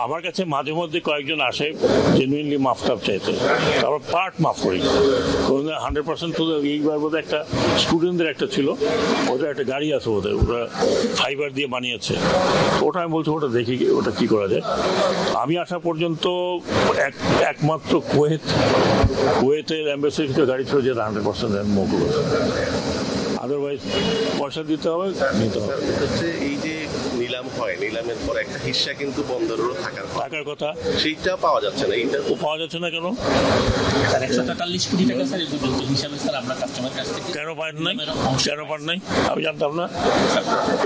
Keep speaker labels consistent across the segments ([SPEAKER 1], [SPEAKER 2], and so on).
[SPEAKER 1] আমার কাছে মাঝে মধ্যে কয়েকজন আসে জেনুইনলি মাফ টাফ চাইতে, তারপর পার্ট মাফ করি, 100% তো। এইবার বোধহয় একটা স্টুডেন্টদের একটা ছিল, ওটা একটা গাড়ি আছে ওদের, ওরা ফাইবার দিয়ে বানিয়েছে, ওটা আমি বলছি ওটা দেখি ওটা কি করা যায়। আমি আসা পর্যন্ত একমাত্র কুয়েতের অ্যাম্বাসিডার গাড়ি ছিল যেটা 100% মৌকুব, আদারওয়াইজ পয়সা দিতে হবে, নিতে হবে।
[SPEAKER 2] এই যে নিলাম হয়, নিলামের পর একটা হিস্সা কিন্তু বন্দরেরও থাকার কথা, সেইটা পাওয়া যাচ্ছে না। এইটা
[SPEAKER 1] পাওয়া যাচ্ছে না কেন?
[SPEAKER 3] স্যার 143 কোটি টাকা স্যার এই পর্যন্ত হিসাবে স্যার আমরা কাস্টমার কাছ থেকে
[SPEAKER 1] কেন পান নাই? আমি জানতাম না,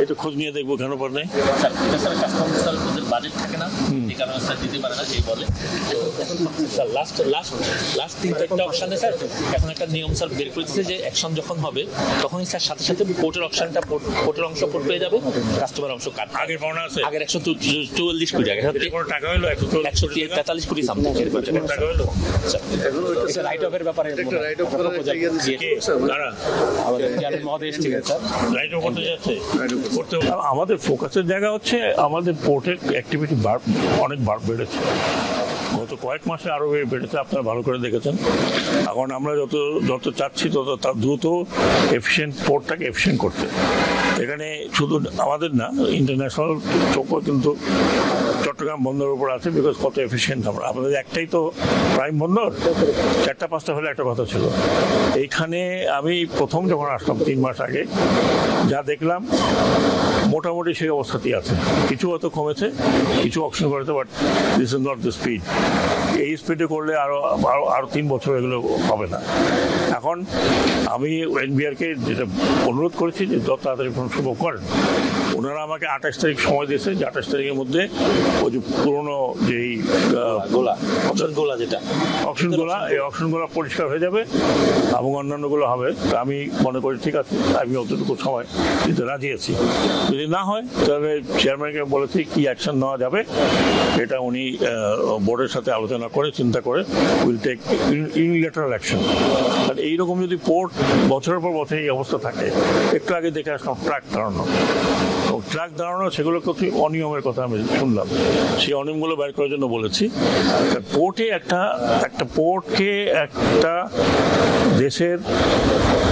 [SPEAKER 1] এটা খোঁজ নিয়ে দেখবো কেন পান নাই।
[SPEAKER 3] স্যার এটা স্যার কাস্টমার স্যার ওদের বাজেট থাকে না, এই কারণে স্যার দিতে পারে না, যেই বলে। তো এখন স্যার লাস্ট 3-4টা অপশানে স্যার এখন একটা নিয়ম স্যার বের করে দিচ্ছে যে অ্যাকশন যখন হবে তখনই স্যার সাথে সাথে পোর্টের অপশনটা পোর্টের অংশ পোর্ট পেয়ে যাবে, কাস্টমার অংশ কাট।
[SPEAKER 1] আগের পাওনা আছে,
[SPEAKER 3] আগের 144 কোটি, আগে
[SPEAKER 1] টাকা হলো
[SPEAKER 3] 143 কোটি সামথিং
[SPEAKER 1] টাকা হলো।
[SPEAKER 3] রাইট অফের ব্যাপারে
[SPEAKER 1] আমাদের ফোকাসের জায়গা হচ্ছে আমাদের পোর্টের অ্যাক্টিভিটি অনেক বেড়েছে, গত কয়েক মাসে আরো বেড়েছে, আপনারা ভালো করে দেখেছেন। এখন আমরা যত চাচ্ছি তত তার দ্রুত এফিসিয়েন্ট পোর্টটাকে এফিসিয়েন্ট করতে। এখানে শুধু আমাদের না, ইন্টারন্যাশনাল চোখও কিন্তু চট্টগ্রাম বন্দরের উপর আছে, বিকজ কত এফিসিয়েন্ট আমরা। আপনাদের একটাই তো প্রাইম বন্দর, 4টা-5টা হলে একটা কথা ছিল। এইখানে আমি প্রথম যখন আসলাম 3 মাস আগে যা দেখলাম মোটামুটি সেই অবস্থাতেই আছে, কিছু হয়তো কমেছে, কিছু অপশন করেছে, but this is not the speed. এই স্পিডে করলে আরো 3 বছর এগুলো হবে না। এখন আমি এনবিআরকে যেটা অনুরোধ করেছি যে যত তাড়াতাড়ি সম্ভব করেন। ওনারা আমাকে 28 তারিখ সময় দিয়েছে, যে 28 তারিখের মধ্যে ওই যে পুরোনো যেই অপশনগুলা এই অপশনগুলো পরিষ্কার হয়ে যাবে এবং অন্যান্যগুলো হবে। তা আমি মনে করি ঠিক আছে, আমি অতটুকু সময় দিতে রাজি আছি। যদি না হয় তাহলে চেয়ারম্যানকে বলেছি কি অ্যাকশন নেওয়া যাবে, এটা উনি বোর্ডের সাথে আলোচনা করে চিন্তা করে উইল টেক ইউনিল্যাটারাল অ্যাকশন। আর এইরকম যদি পোর্ট বছরের পর বছর এই অবস্থা থাকে, একটু আগে দেখে আসলাম ট্রাক দাঁড়ানো সেগুলো কিছু অনিয়মের কথা আমি শুনলাম, সেই অনিয়মগুলো বের করার জন্য বলেছি। পোর্টে একটা পোর্টকে একটা দেশের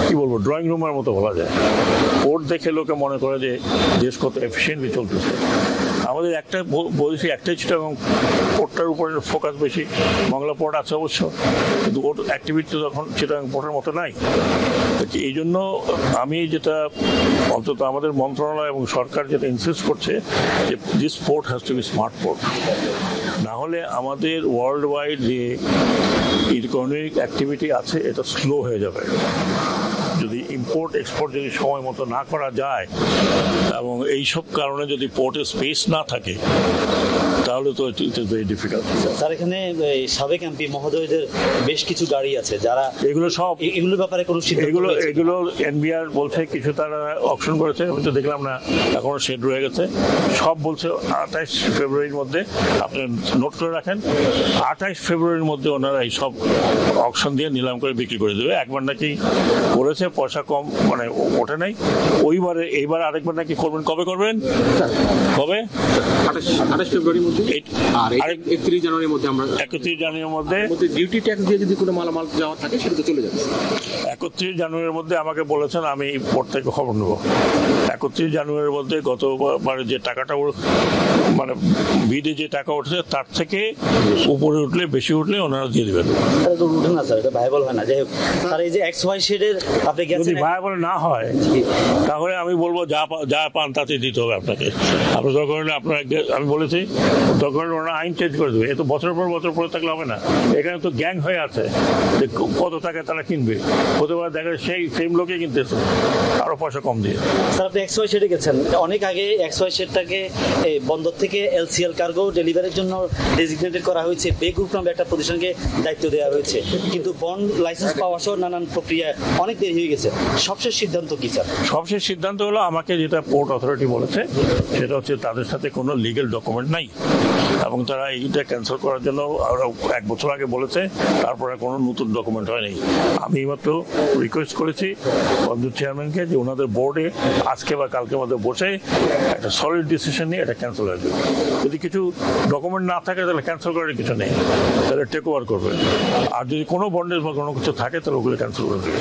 [SPEAKER 1] কি বলবো ড্রয়িং রুমের মতো বলা যায়। পোর্ট দেখে লোকে মনে করে যে দেশ কত এফিসিয়েন্টলি চলতেছে। আমাদের বলছি একটাই চিটাগাং পোর্টটার উপরে ফোকাস বেশি, বাংলা পোর্ট আছে অবশ্য, কিন্তু ওর অ্যাক্টিভিটি তখন চিটাগাং পোর্টের মতো নাই। এই জন্য আমি যেটা অন্তত আমাদের মন্ত্রণালয় এবং সরকার যেটা ইনসিস্ট করছে যে this port has to be smart port, না হলে আমাদের ওয়ার্ল্ড ওয়াইড যে ইকোনমিক অ্যাক্টিভিটি আছে এটা স্লো হয়ে যাবে। যদি ইম্পোর্ট এক্সপোর্ট যদি সময় মতো না করা যায় এবং এইসব কারণে যদি পোর্টে স্পেস না থাকে তাহলে তো it is very difficult.
[SPEAKER 4] Sir এখানে সাবেক এমপি মহোদয়দের বেশ কিছু গাড়ি আছে, যারা এগুলোর ব্যাপারে কোনো
[SPEAKER 1] এগুলো এনবিআর বলছে কিছু তারা অকশন করেছে, আমি তো দেখলাম না, এখনো শেড রয়ে গেছে। সব বলছে 28 ফেব্রুয়ারির মধ্যে, আপনি নোট করে রাখেন, 28 ফেব্রুয়ারির মধ্যে ওনারা এই সব অকশন দিয়ে নিলাম করে বিক্রি করে দেবে। একবার নাকি করেছে, পয়সা কম মানে ওঠে নাই, এইবার আরেকবার নাকি করবেন। কবে করবেন? কবে?
[SPEAKER 5] 28 ফেব্রুয়ারির মধ্যে, আর 31 জানুয়ারির মধ্যে। আমরা
[SPEAKER 1] 31 জানুয়ারির মধ্যে
[SPEAKER 5] ডিউটি ট্যাক্স দিয়ে যদি কোনো মালামাল যাওয়া থাকে সেটা তো চলে যাবে।
[SPEAKER 1] 31 জানুয়ারির মধ্যে আমাকে বলেছেন, আমি পোর্ট থেকে খবর নেব। 31 জানুয়ারির মধ্যে গতবারে যে টাকাটা মানে বিডে যে টাকা উঠেছে তার থেকে উপরে উঠলে বেশি উঠলে ওনারা দিয়ে দেবেন।
[SPEAKER 4] উঠে না স্যার, এটা ভাইবল হয় না। যাই হোক স্যার, এই যে XY শেডের আপনি
[SPEAKER 1] যদি ভাইবল না হয় তাহলে আমি বলবো যা পান তাতে দিতে হবে আপনাকে। আপনার দরকার হলে আমি বলেছি দরকার হলে ওনারা আইন চেঞ্জ করে দেবে। এ তো বছর পর বছর পরে থাকলে হবে না। এখানে তো গ্যাং হয়ে আছে যে কত টাকা তারা কিনবে, হতে পারে দেখা সেই সেম লোকে কিনতেছে আরো পয়সা কম দিয়ে।
[SPEAKER 4] স্যার আপনি XY শেডে গেছেন, অনেক আগে XY শেডটাকে বন্দর থেকে LCL কার্গো ডেলিভারির জন্য ডেজিগনেটেড করা হয়েছে, বে গ্রুপ নামে একটা প্রতিষ্ঠানকে দায়িত্ব দেওয়া হয়েছে, কিন্তু বন্ড লাইসেন্স পাওয়া সহ নানান প্রক্রিয়া অনেক দেরি হয়ে গেছে। সবশেষ সিদ্ধান্ত কি স্যার?
[SPEAKER 1] সবশেষ সিদ্ধান্ত হলো আমাকে যেটা পোর্ট অথরিটি বলেছে সেটা হচ্ছে তাদের সাথে কোনো লিগ্যাল ডকুমেন্ট নাই, এবং তারা এইটা ক্যান্সেল করার জন্য আরো 1 বছর আগে বলেছে, তারপরে কোনো নতুন ডকুমেন্ট হয়নি। আমি মাত্র রিকোয়েস্ট করেছি বন্দর চেয়ারম্যানকে যে ওনাদের বোর্ডে আজকে বা কালকের মধ্যে বসে একটা সলিড ডিসিশন নিয়ে এটা ক্যান্সেল হয়ে যাবে। যদি কিছু ডকুমেন্ট না থাকে তাহলে ক্যান্সেল করার কিছু নেই, তাহলে টেক ওভার করবে। আর যদি কোনো বন্ডেজ বা কোনো কিছু থাকে তাহলে ওগুলো ক্যান্সেল করে দেবে।